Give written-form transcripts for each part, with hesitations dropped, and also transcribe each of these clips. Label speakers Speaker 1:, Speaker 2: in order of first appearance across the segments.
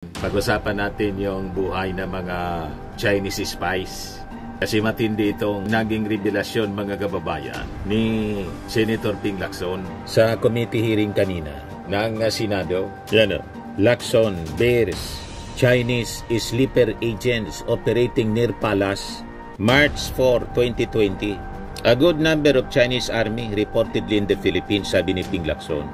Speaker 1: Pag-usapan natin yung buhay ng mga Chinese spies. Kasi matindi itong naging revelasyon mga kababayan ni Senator Ping Lacson sa committee hearing kanina ng Senado. Yan o. Lacson bears Chinese sleeper agents operating near Palace, March 4, 2020. A good number of Chinese army reportedly in the Philippines, sabi ni Ping Lacson.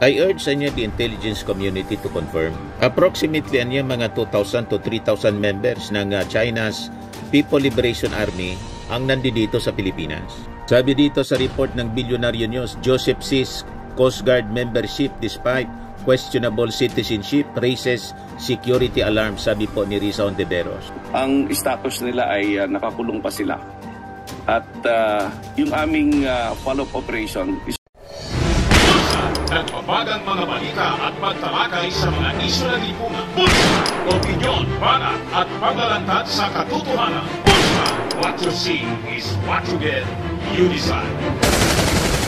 Speaker 1: I urge the intelligence community to confirm. Approximately mga 2,000 to 3,000 members ng China's People Liberation Army ang nandito sa Pilipinas. Sabi dito sa report ng Billionaire News, Joseph Sis Coast Guard membership despite questionable citizenship raises security alarm, sabi po ni Risa Ontiveros.
Speaker 2: Ang status nila ay nakakulong pa sila. At yung aming follow-up operation is
Speaker 3: nagpapagang mga balita at pagtalakay sa mga isyu na lipungan. Bulsa! Opinyon, banat at paglalantad sa katotohanan. Bulsa! What you see is what you get. You decide.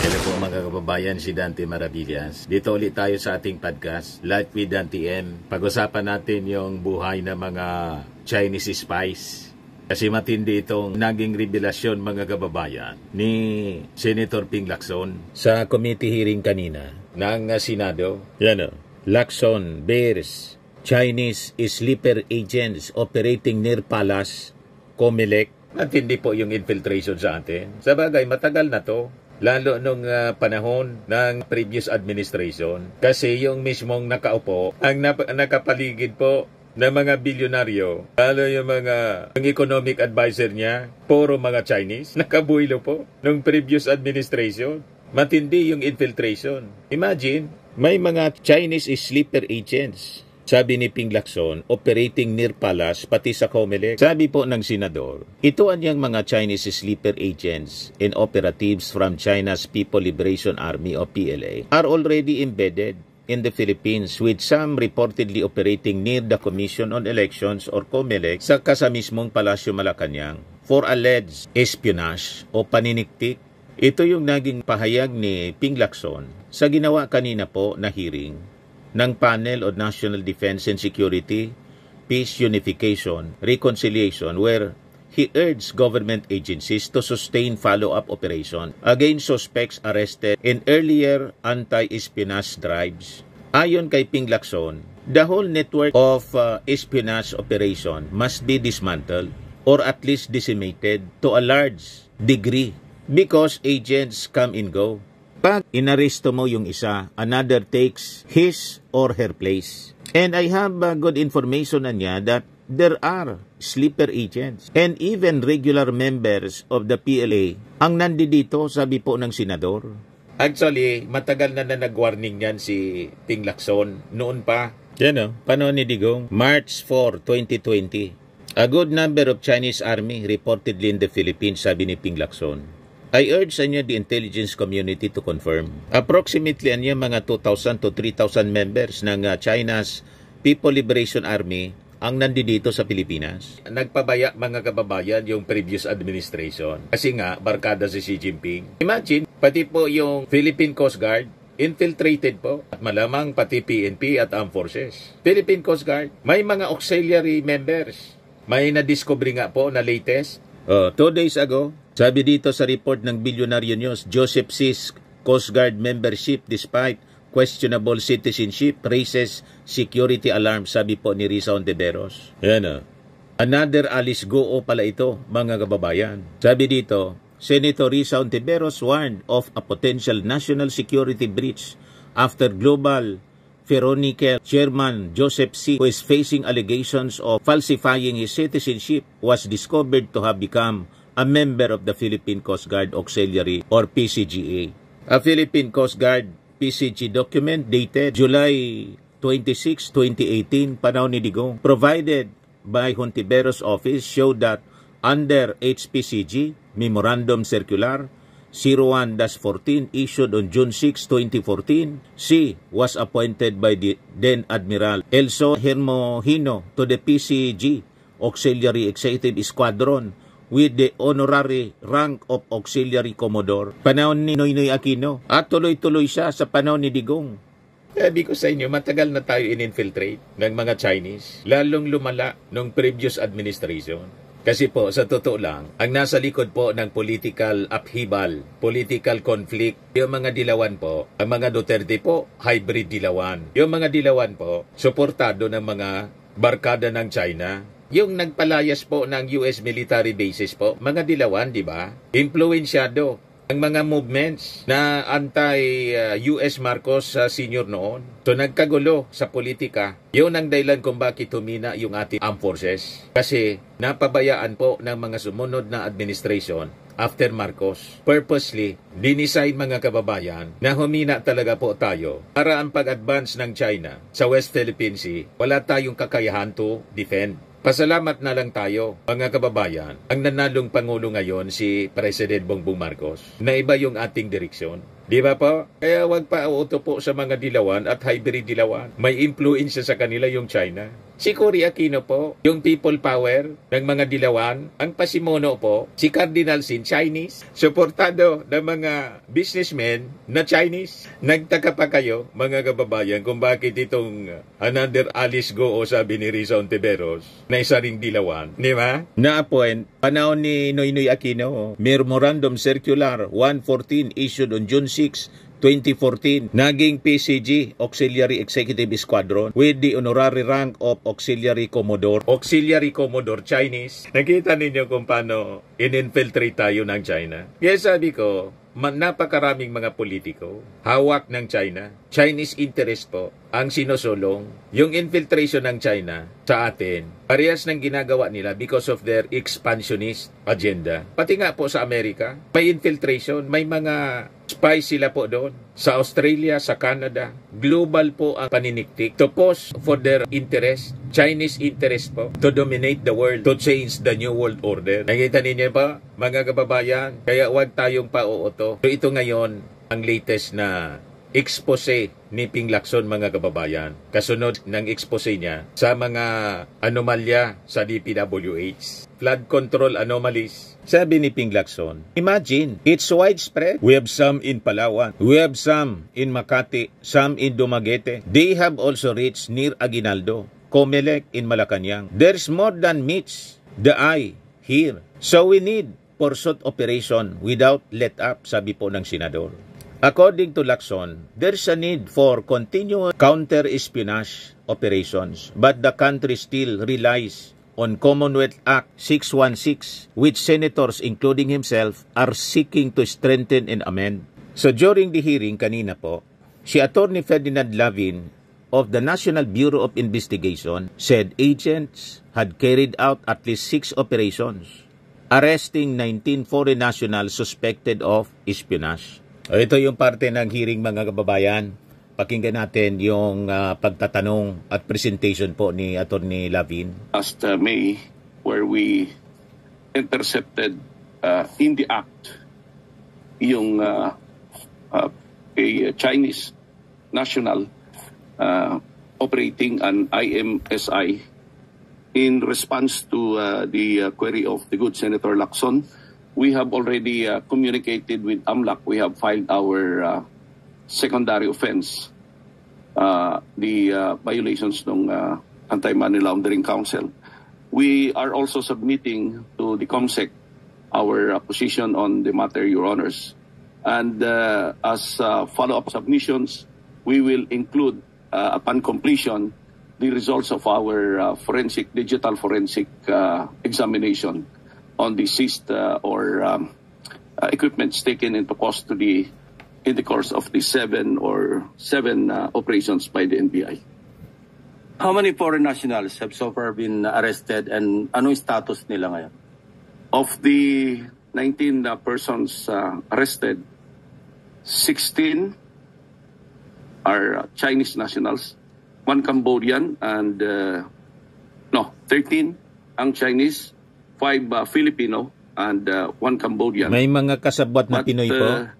Speaker 1: Hello po mga kababayan, si Dante Maravillas. Dito ulit tayo sa ating podcast, Life with Dante M. Pag-usapan natin yung buhay ng mga Chinese spies. Kasi matindi itong naging revelasyon mga kababayan ni Senator Ping Lacson sa committee hearing kanina ng Senado. Yan o. Lacson bears Chinese sleeper agents operating near Palace, Comelec. Matindi po yung infiltration sa atin. Sa bagay, matagal na to. Lalo nung panahon ng previous administration. Kasi yung mismong nakaupo, ang nakapaligid po ng mga bilyonaryo, lalo yung yung economic advisor niya, puro mga Chinese, nakabuilo po nung previous administration. Matindi yung infiltration. Imagine, may mga Chinese sleeper agents, sabi ni Ping Lacson, operating near Palace, pati sa Comelec. Sabi po ng senador, ito ang mga Chinese sleeper agents and operatives from China's People Liberation Army o PLA are already embedded in the Philippines, with some reportedly operating near the Commission on Elections or COMELEC sa mismong Palasyo Malacanang for alleged espionage o paniniktik. Ito yung naging pahayag ni Ping Lacson sa ginawa kanina po na hearing ng Panel on National Defense and Security, Peace, Unification, Reconciliation, where he urged government agencies to sustain follow-up operation against suspects arrested in earlier anti-espionage drives. Ayon kay Ping Lacson, the whole network of espionage operation must be dismantled or at least decimated to a large degree because agents come and go. Pag inaresto mo yung isa, another takes his or her place. And I have good information na niya that there are sleeper agents and even regular members of the PLA ang nandito, sabi po ng senador. Actually, matagal na nag-warning yan si Ping Lacson. Noon pa, yan o, panahon ni Digong, March 4, 2020. A good number of Chinese army reportedly in the Philippines, sabi ni Ping Lacson. I urge the intelligence community to confirm. Approximately mga 2,000 to 3,000 members ng China's People Liberation Army ang nandito sa Pilipinas. Nagpabaya mga kababayan yung previous administration. Kasi nga, barkada si Xi Jinping. Imagine, pati po yung Philippine Coast Guard, infiltrated po. At malamang pati PNP at Armed Forces. Philippine Coast Guard, may mga auxiliary members. May na-discovery nga po na latest. 2 days ago, sabi dito sa report ng Billionaire News, Joseph Sis Coast Guard membership despite questionable citizenship raises security alarm, sabi po ni Risa Ontiveros. Yan o. Another Alice Goo pala ito, mga kababayan. Sabi dito, Senator Risa Ontiveros warned of a potential national security breach after Global Ferronickel Chairman Joseph C., who is facing allegations of falsifying his citizenship, was discovered to have become a member of the Philippine Coast Guard Auxiliary or PCGA. A Philippine Coast Guard PCG document dated July 26, 2018, panahon ni Digong, provided by Hontiveros office showed that under HPCG Memorandum Circular 01-14 issued on June 6, 2014, C was appointed by the then Admiral Elso Hermohino to the PCG Auxiliary Executive Squadron with the honorary rank of Auxiliary Commodore. Panahon ni Noynoy Aquino at tuloy-tuloy siya sa panahon ni Digong. Sabi ko sa inyo, matagal na tayo in-infiltrate ng mga Chinese, lalong lumala nung previous administration. Kasi po, sa totoo lang, ang nasa likod po ng political upheaval, political conflict, yung mga dilawan po, ang mga Duterte po, hybrid dilawan. Yung mga dilawan po, suportado ng mga barkada ng China. Yung nagpalayas po ng US military bases po, mga dilawan, di ba? Influensyado ang mga movements na anti-US Marcos senior noon. So nagkagulo sa politika. Yun ang dahilan kung bakit humina yung ating armed forces. Kasi napabayaan po ng mga sumunod na administration after Marcos. Purposely, dinisign mga kababayan na humina talaga po tayo para ang pag-advance ng China sa West Philippine Sea, wala tayong kakayahan to defend. Pasalamat na lang tayo, mga kababayan, ang nanalong Pangulo ngayon si President Bongbong Marcos, na iba yung ating direksyon. Di ba po? Kaya wag pa auto po sa mga dilawan at hybrid dilawan. May influensya sa kanila yung China. Si Cory Aquino po, yung people power ng mga dilawan, ang pasimuno po, si Cardinal Sin, Chinese, suportado ng mga businessmen na Chinese. Nagtaka pa kayo, mga kababayan, kung bakit itong another Alice Go o sabi ni Risa Ontiveros, na isa ring dilawan. Di ba? Na-appoint, panahon ni Noynoy Aquino, Memorandum Circular 114 issued on June 6, 2014, naging PCG, Auxiliary Executive Squadron, with the honorary rank of Auxiliary Commodore. Auxiliary Commodore, Chinese. Nakita ninyo kung paano in-infiltrate tayo ng China. Kaya sabi ko, napakaraming mga politiko, hawak ng China, Chinese interest po, ang sinusulong, yung infiltration ng China sa atin, parehas ng ginagawa nila because of their expansionist agenda. Pati nga po sa Amerika, may infiltration, may mga spies sila po doon. Sa Australia, sa Canada, global po ang paniniktik to pose for their interest, Chinese interest po, to dominate the world, to change the new world order. Nakita ninyo ba, mga kababayan? Kaya huwag tayong pauoto. So ito ngayon, ang latest na expose ni Ping Lacson, mga kababayan. Kasunod ng expose niya sa mga anomalya sa DPWH. Flood control anomalies. Sabi ni Ping Lacson, imagine, it's widespread. We have some in Palawan. We have some in Makati, some in Dumaguete. They have also reached near Aguinaldo, Comelec in Malacanang. There's more than meets the eye here. So we need pursuit operation without let up, sabi po ng senador. According to Lacson, there's a need for continual counter-espionage operations, but the country still relies on Commonwealth Act 616, which senators, including himself, are seeking to strengthen and amend. So during the hearing kanina po, si Attorney Ferdinand Lavin of the National Bureau of Investigation said agents had carried out at least 6 operations, arresting 19 foreign nationals suspected of espionage. Ito yung parte ng hearing, mga kababayan. Pakinggan natin yung pagtatanong at presentation po ni Attorney Lavin.
Speaker 2: Last May, where we intercepted in the act yung a Chinese national operating an IMSI in response to the query of the good Senator Lacson. We have already communicated with AMLAC. We have filed our secondary offense, the violations ng Anti-Money Laundering Council. We are also submitting to the COMSEC our position on the matter, Your Honors. And as follow-up submissions, we will include, upon completion, the results of our digital forensic examination on the seized or equipments taken into custody in the course of the seven operations by the NBI.
Speaker 4: How many foreign nationals have so far been arrested and anong status nila ngayon?
Speaker 2: Of the 19 persons arrested, 16 are Chinese nationals, 1 Cambodian, and 13 ang Chinese, 5 Filipino, and 1 Cambodian.
Speaker 1: May mga kasabwat na Pinoy po?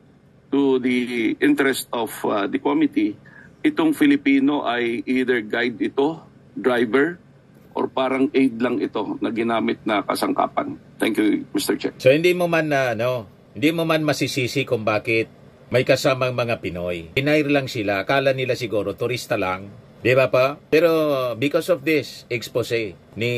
Speaker 2: To the interest of the committee, itong Filipino ay either guide ito, driver, or parang aid lang ito na ginamit na kasangkapan. Thank you, Mr. Chair.
Speaker 1: So hindi mo man masisisi kung bakit may kasamang mga Pinoy. Hinair lang sila, akala nila siguro turista lang. Di ba pa? Pero because of this expose ni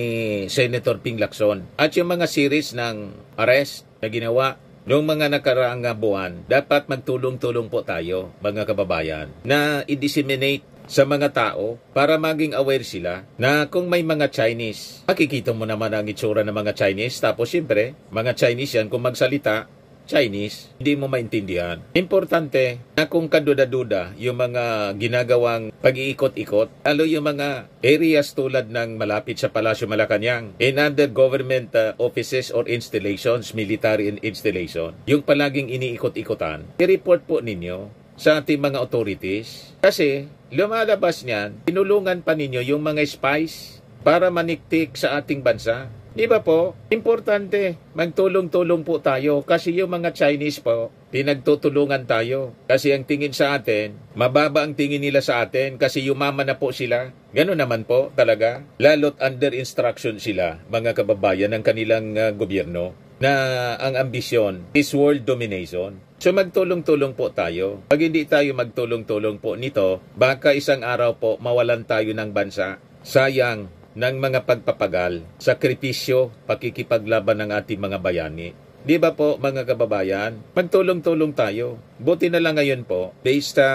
Speaker 1: Senator Ping Lacson at yung mga series ng arrest na ginawa noong mga nakaraang buwan, dapat magtulong-tulong po tayo, mga kababayan, na i-disseminate sa mga tao para maging aware sila na kung may mga Chinese, makikita mo naman ang itsura ng mga Chinese, tapos siyempre, mga Chinese yan, kung magsalita, Chinese, hindi mo maintindihan. Importante na kung kaduda-duda yung mga ginagawang pag-iikot-ikot, lalo yung mga areas tulad ng malapit sa Palasyo Malacanang, and other government offices or installations, military installation, yung palaging iniikot-ikotan, i-report po ninyo sa ating mga authorities. Kasi lumalabas niyan, tinulungan pa ninyo yung mga spies para maniktik sa ating bansa. Di ba po? Importante, magtulong-tulong po tayo kasi yung mga Chinese po, pinagtutulungan tayo. Kasi ang tingin sa atin, mababa ang tingin nila sa atin kasi yumaman na po sila. Gano'n naman po talaga. Lalo't under instruction sila, mga kababayan ng kanilang gobyerno, na ang ambisyon is world domination. So magtulong-tulong po tayo. Pag hindi tayo magtulong-tulong po nito, baka isang araw po mawalan tayo ng bansa. Sayang ng mga pagpapagal, sakripisyo, pakikipaglaban ng ating mga bayani. Di ba po mga kababayan? Magtulong-tulong tayo. Buti na lang ngayon po, based sa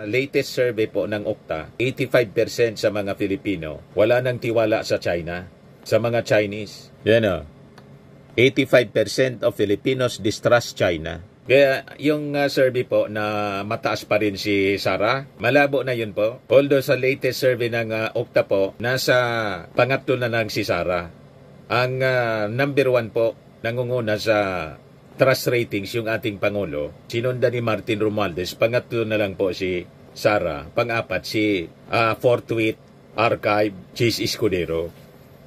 Speaker 1: latest survey po ng OCTA, 85% sa mga Filipino wala nang tiwala sa China, sa mga Chinese. Yan o. 85% of Filipinos distrust China. Kaya yung survey po na mataas pa rin si Sara, malabo na yun po. Although sa latest survey ng OCTA po, nasa pangatlo na lang si Sara. Ang number 1 po, nangunguna sa trust ratings yung ating Pangulo. Sinundan ni Martin Romualdez, pangatlo na lang po si Sara. Pang-apat si Forthwith Archive, Chis Escudero.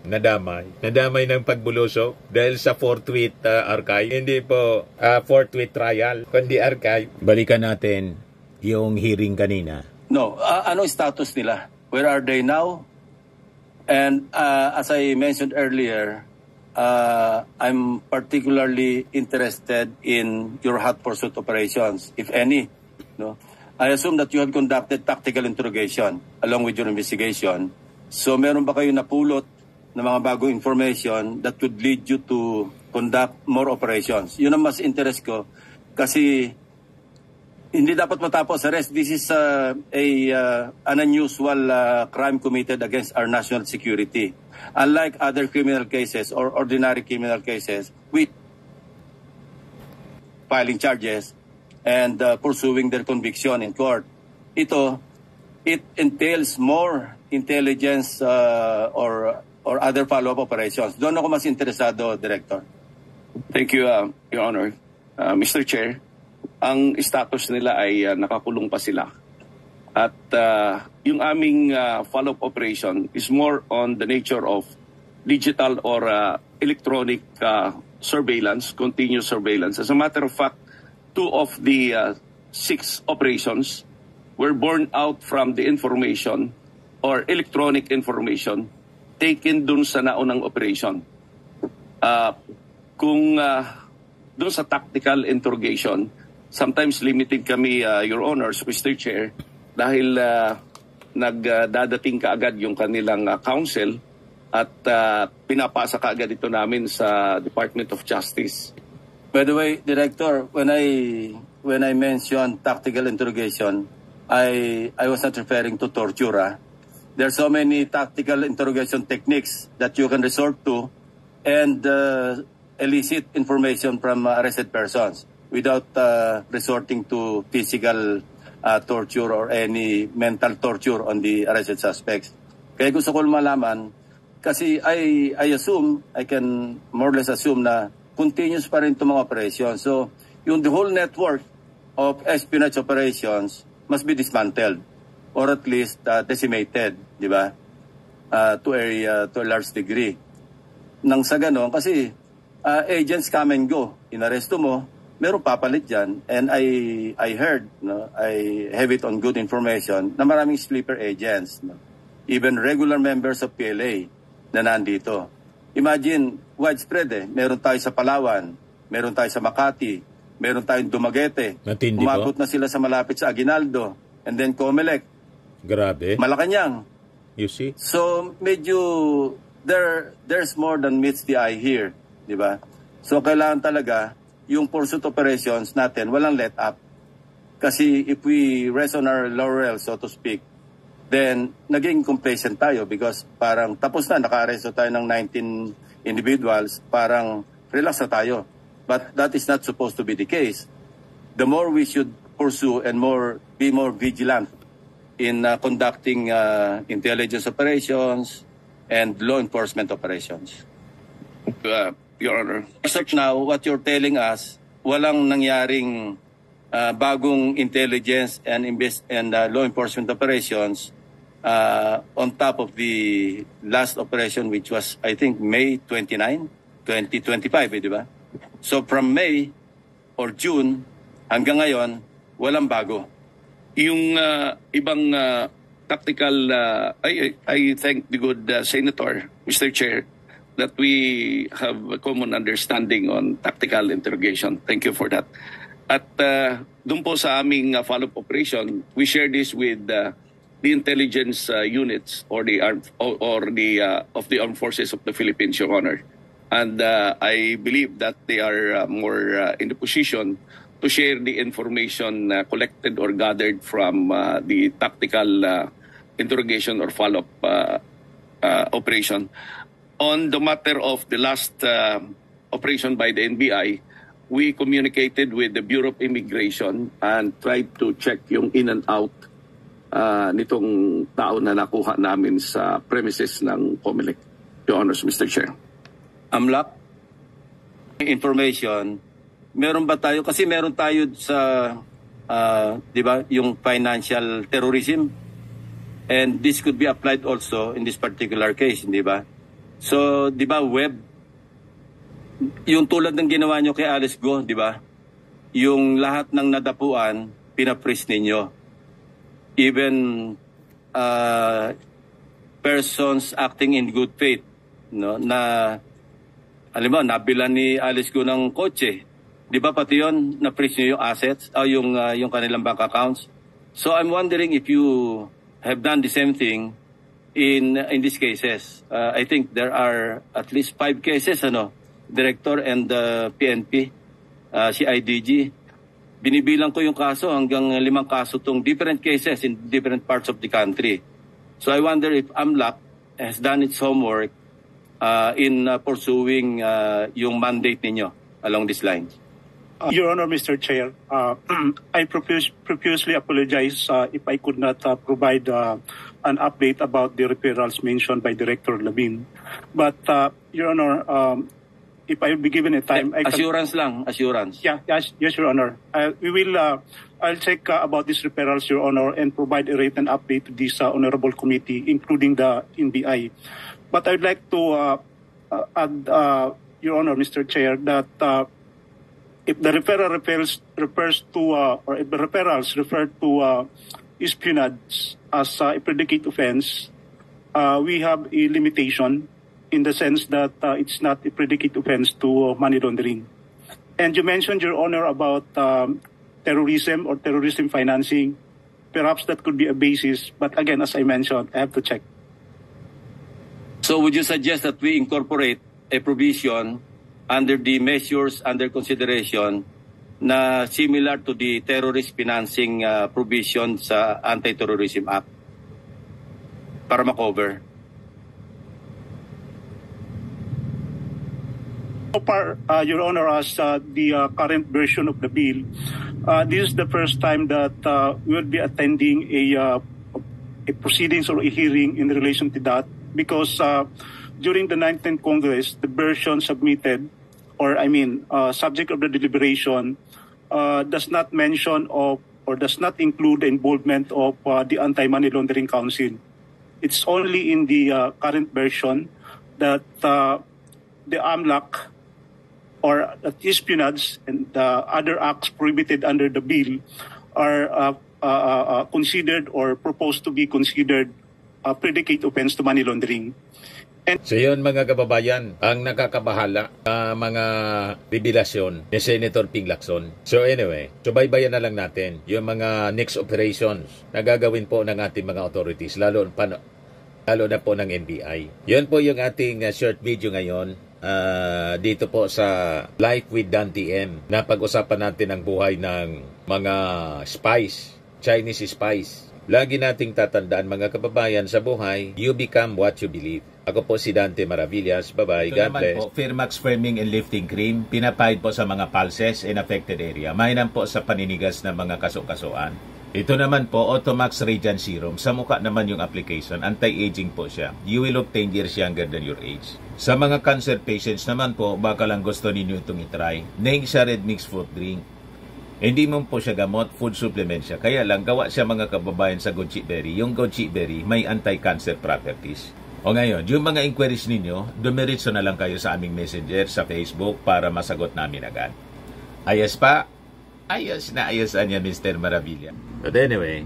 Speaker 1: Nadamay ng pagbulusok dahil sa Forthwith Archive. Hindi po Forthwith Trial, kundi Archive. Balikan natin yung hearing kanina.
Speaker 4: No, ano status nila? Where are they now? And as I mentioned earlier, I'm particularly interested in your hot pursuit operations, if any. No, I assume that you have conducted tactical interrogation along with your investigation. So meron ba kayo napulot na mga bagong information that would lead you to conduct more operations? Yun ang mas interest ko kasi hindi dapat matapos arrest. This is an unusual crime committed against our national security. Unlike other criminal cases or ordinary criminal cases, with filing charges and pursuing their conviction in court, it entails more intelligence or other follow-up operations. Doon ako mas interesado, Director.
Speaker 2: Thank you, Your Honor. Mr. Chair, ang status nila ay nakakulong pa sila. At yung aming follow-up operation is more on the nature of digital or electronic surveillance, continuous surveillance. As a matter of fact, 2 of the 6 operations were born out from the information or electronic information taken dun sa naunang operation. Kung dun sa tactical interrogation, sometimes limited kami, Your Honors, Mr. Chair, dahil nagdadating kaagad yung kanilang counsel at pinapasa kaagad ito namin sa Department of Justice.
Speaker 4: By the way, Director, when I mentioned tactical interrogation, I was not referring to torture. There are so many tactical interrogation techniques that you can resort to and elicit information from arrested persons without resorting to physical torture or any mental torture on the arrested suspects. Kaya gusto ko malaman, kasi I assume, I can more or less assume na continuous pa rin itong mga operations. So, the whole network of espionage operations must be dismantled or at least decimated, di ba? To a large degree. Nang sa ganon, kasi agents come and go. Inaresto mo, meron papalit dyan. And I heard, no, I have it on good information, na maraming sleeper agents. No? Even regular members of PLA na nandito. Imagine, widespread eh. Meron tayo sa Palawan, meron tayo sa Makati, meron tayong Dumaguete.
Speaker 1: Matindi
Speaker 4: Umabot
Speaker 1: po.
Speaker 4: na sila sa malapit sa Aguinaldo. And then Comelec,
Speaker 1: Grabe.
Speaker 4: Malacanang.
Speaker 1: You see?
Speaker 4: So medyo there's more than meets the eye here, di ba? So kailangan talaga yung pursuit operations natin walang let up. Kasi if we rest on our laurels, so to speak, then naging complacent tayo because parang tapos na, naka-arresto tayo ng 19 individuals, parang relax na tayo. But that is not supposed to be the case. The more we should pursue and be more vigilant in conducting intelligence operations and law enforcement operations.
Speaker 2: Your Honor.
Speaker 4: As of now, what you're telling us, walang nangyaring bagong intelligence and law enforcement operations on top of the last operation, which was, I think, May 29, 2025, di ba? So from May or June hanggang ngayon, walang bago.
Speaker 2: Yung ibang tactical, I thank the good Senator, Mr. Chair, that we have a common understanding on tactical interrogation. Thank you for that. At doon po sa aming follow-up operation, we share this with the intelligence units or the of the armed forces of the Philippines, Your Honor. And I believe that they are more in the position to share the information collected or gathered from the tactical interrogation or follow-up operation. On the matter of the last operation by the NBI, we communicated with the Bureau of Immigration and tried to check yung in and out nitong tao na nakuha namin sa premises ng Comelec. Your Honors, Mr. Chair.
Speaker 4: AMLAC, information, meron ba tayo? Kasi meron tayo sa, di ba, yung financial terrorism. And this could be applied also in this particular case, di ba? So, di ba, web, yung tulad ng ginawa nyo kay Alice Go, di ba? Yung lahat ng nadapuan, pinapris ninyo. Even persons acting in good faith, no, na alam mo, nabilan ni Alice Go ng kotse. Di ba pati yun, na-freeze nyo yung assets, o yung kanilang bank accounts? So I'm wondering if you have done the same thing in these cases. I think there are at least 5 cases, Director and PNP, CIDG. Binibilang ko yung kaso, hanggang 5 kaso tong different cases in different parts of the country. So I wonder if AMLAC has done its homework in pursuing yung mandate ninyo along these lines.
Speaker 5: Your Honor, Mr. Chair, I profusely apologize if I could not provide an update about the referrals mentioned by Director Labin. But, Your Honor, if I will be given a time...
Speaker 4: Assurance lang, assurance.
Speaker 5: Yeah, yes, Your Honor. I'll check about these referrals, Your Honor, and provide a written update to this honorable committee, including the NBI. But I'd like to add, Your Honor, Mr. Chair, that if the referral refers to, or if the referrals refer to espionage as a predicate offense, we have a limitation in the sense that it's not a predicate offense to money laundering. And you mentioned, Your Honor, about terrorism or terrorism financing. Perhaps that could be a basis, but again, as I mentioned, I have to check.
Speaker 4: So would you suggest that we incorporate a provision under the measures under consideration na similar to the terrorist financing provision sa Anti-Terrorism Act para makover?
Speaker 5: So far, Your Honor, as the current version of the bill, this is the first time that we will be attending a proceedings or a hearing in relation to that, because during the 19th Congress, the version submitted, subject of the deliberation, does not mention of or does not include the involvement of the Anti-Money Laundering Council. It's only in the current version that the AMLAC or espionage and other acts prohibited under the bill are considered or proposed to be considered a predicate offense to money laundering.
Speaker 1: So yun mga kababayan, ang nakakabahala mga revelasyon ni Senator Ping Lacson. So anyway, subaybayan na lang natin yung mga next operations na gagawin po ng ating mga authorities, lalo na po ng NBI. Yun po yung ating short video ngayon dito po sa Life with Dan TM. Napag-usapan natin ang buhay ng mga spies, Chinese spies. Lagi nating tatandaan mga kababayan, sa buhay, you become what you believe. Ako po si Dante Maravillas. Bye-bye. God bless. Po, Firmax Firming and Lifting Cream. Pinapahid po sa mga pulses in affected area. Mainam po sa paninigas ng mga kaso-kasuan. Ito naman po, Automax Radiant Serum. Sa mukha naman yung application. Anti-aging po siya. You will look 10 years younger than your age. Sa mga cancer patients naman po, baka lang gusto ninyo itong itry. Neng siya Red Mix Fruit Drink. Hindi mo po siya gamot, food supplement siya. Kaya lang, gawa siya mga kababayan sa goji berry. Yung goji berry may anti-cancer properties. O ngayon, yung mga inquiries ninyo, dumiritso na lang kayo sa aming messenger sa Facebook para masagot namin agad. Ayos pa? Ayos na ayosan niya, Mr. Maravilla. But anyway,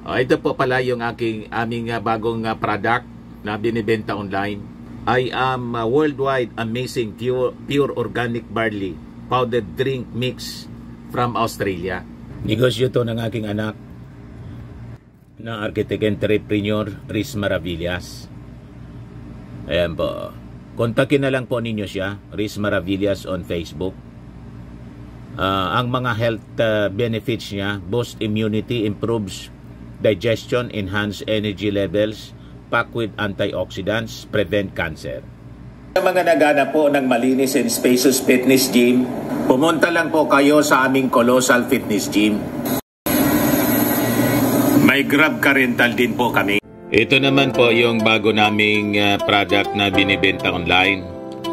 Speaker 1: ito po pala yung aming bagong product na binibenta online. I am worldwide amazing pure organic barley powdered drink mix from Australia. Negosyo to ng aking anak na architect entrepreneur Riz Maravillas. Ayan po. Kontakin na lang po ninyo siya, Riz Maravillas on Facebook. Ang mga health benefits niya, boost immunity, improves digestion, enhance energy levels, packed with antioxidants, prevent cancer. Sa mga nagana po ng malinis and spacious fitness gym, pumunta lang po kayo sa aming Colossal Fitness Gym. May Grab ka rental din po kami. Ito naman po yung bago naming product na binibenta online.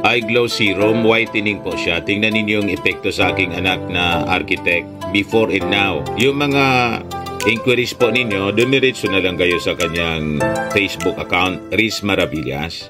Speaker 1: Eye Glow Serum, whitening po siya. Tingnan ninyo yung epekto sa aking anak na architect before and now. Yung mga inquiries po ninyo, dumiretso na lang kayo sa kanyang Facebook account, Riz Maravillas.